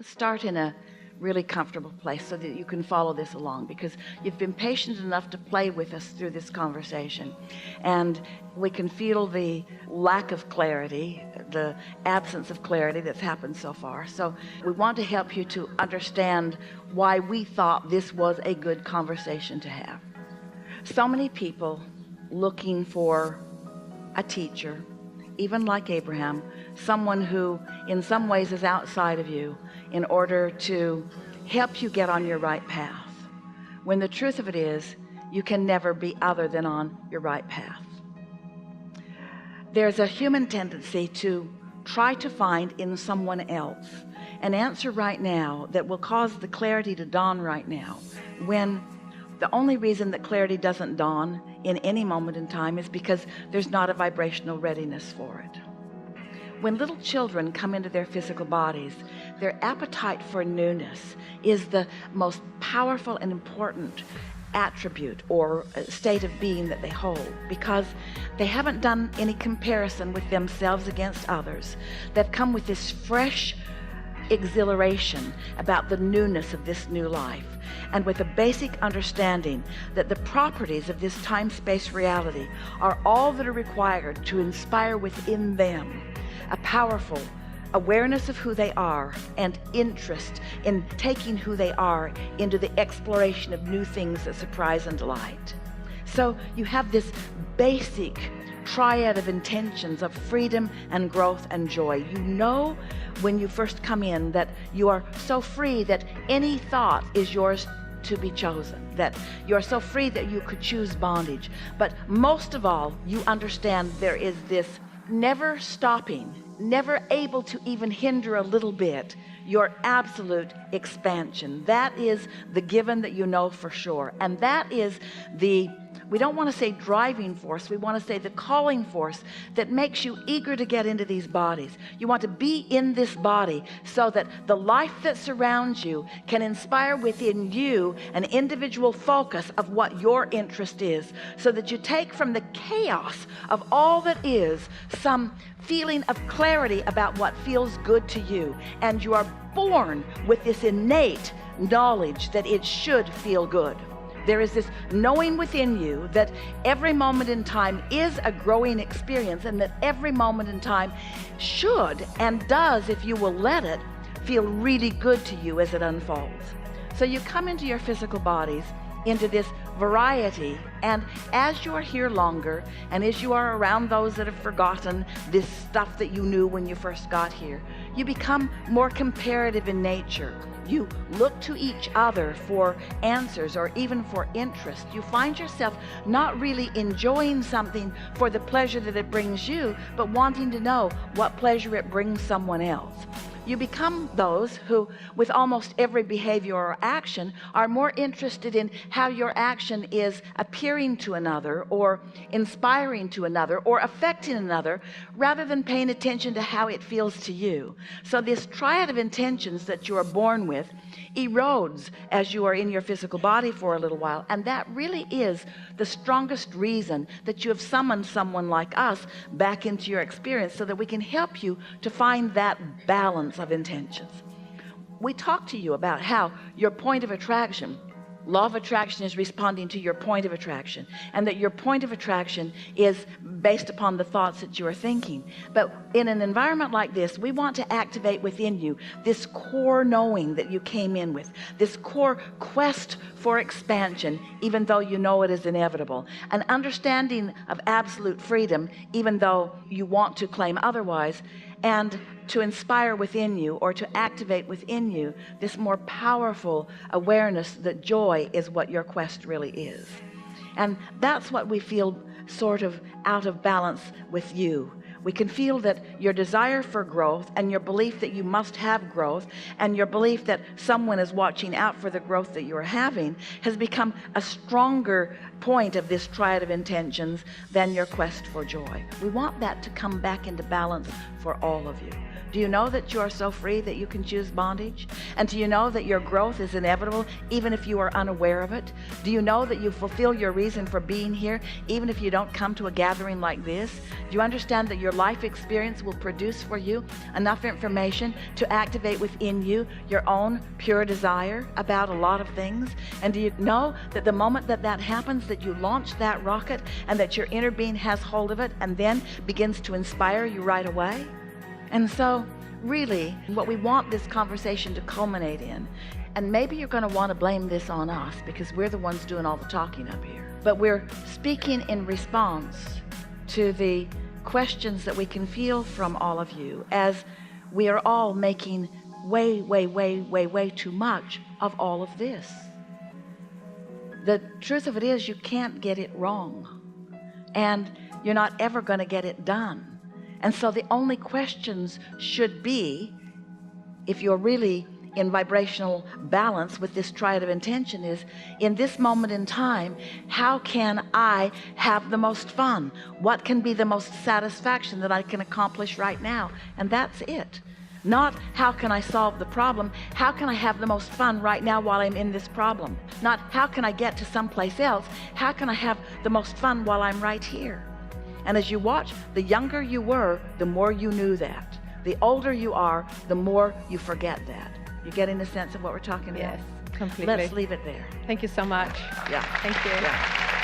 start in a really comfortable place so that you can follow this along, because you've been patient enough to play with us through this conversation, and we can feel the lack of clarity, the absence of clarity that's happened so far. So we want to help you to understand why we thought this was a good conversation to have. So many people looking for a teacher, even like Abraham, someone who in some ways is outside of you, in order to help you get on your right path, when the truth of it is you can never be other than on your right path. There's a human tendency to try to find in someone else an answer right now that will cause the clarity to dawn right now, when the only reason that clarity doesn't dawn in any moment in time is because there's not a vibrational readiness for it. When little children come into their physical bodies, their appetite for newness is the most powerful and important attribute or state of being that they hold, because they haven't done any comparison with themselves against others. They've come with this fresh exhilaration about the newness of this new life, and with a basic understanding that the properties of this time-space reality are all that are required to inspire within them a powerful awareness of who they are and interest in taking who they are into the exploration of new things that surprise and delight. So you have this basic triad of intentions of freedom and growth and joy. You know when you first come in that you are so free that any thought is yours to be chosen, that you're so free that you could choose bondage. But most of all, you understand there is this never stopping, never able to even hinder a little bit, your absolute expansion. That is the given that you know for sure. And that is the, we don't want to say driving force, we want to say the calling force that makes you eager to get into these bodies. You want to be in this body so that the life that surrounds you can inspire within you an individual focus of what your interest is, so that you take from the chaos of all that is some feeling of clarity about what feels good to you, and you are born with this innate knowledge that it should feel good. There is this knowing within you that every moment in time is a growing experience, and that every moment in time should and does, if you will let it, feel really good to you as it unfolds. So you come into your physical bodies, into this variety, and as you are here longer, and as you are around those that have forgotten this stuff that you knew when you first got here, you become more comparative in nature. You look to each other for answers or even for interest. You find yourself not really enjoying something for the pleasure that it brings you, but wanting to know what pleasure it brings someone else. You become those who, with almost every behavior or action, are more interested in how your action is appearing to another, or inspiring to another, or affecting another, rather than paying attention to how it feels to you. So this triad of intentions that you are born with erodes as you are in your physical body for a little while, and that really is the strongest reason that you have summoned someone like us back into your experience, so that we can help you to find that balance of intentions. We talked to you about how your point of attraction, law of attraction, is responding to your point of attraction, and that your point of attraction is based upon the thoughts that you are thinking. But in an environment like this, we want to activate within you this core knowing that you came in with, this core quest for expansion, even though you know it is inevitable, an understanding of absolute freedom, even though you want to claim otherwise, and to inspire within you, or to activate within you, this more powerful awareness that joy is what your quest really is. And that's what we feel sort of out of balance with you. We can feel that your desire for growth, and your belief that you must have growth, and your belief that someone is watching out for the growth that you're having, has become a stronger point of this triad of intentions than your quest for joy. We want that to come back into balance for all of you. Do you know that you are so free that you can choose bondage? And do you know that your growth is inevitable even if you are unaware of it? Do you know that you fulfill your reason for being here even if you don't come to a gathering like this? Do you understand that your life experience will produce for you enough information to activate within you your own pure desire about a lot of things? And do you know that the moment that that happens, that you launch that rocket and that your inner being has hold of it and then begins to inspire you right away? And so really what we want this conversation to culminate in, and maybe you're going to want to blame this on us because we're the ones doing all the talking up here, but we're speaking in response to the questions that we can feel from all of you as we are all making way too much of all of this. The truth of it is you can't get it wrong, and you're not ever going to get it done. And so the only questions should be, if you're really in vibrational balance with this triad of intention, is in this moment in time, how can I have the most fun? What can be the most satisfaction that I can accomplish right now? And that's it. Not how can I solve the problem, how can I have the most fun right now while I'm in this problem? Not how can I get to someplace else, how can I have the most fun while I'm right here? And as you watch, the younger you were, the more you knew that. The older you are, the more you forget that. You getting the sense of what we're talking about? Yes, completely. Let's leave it there. Thank you so much. Yeah. Thank you. Yeah.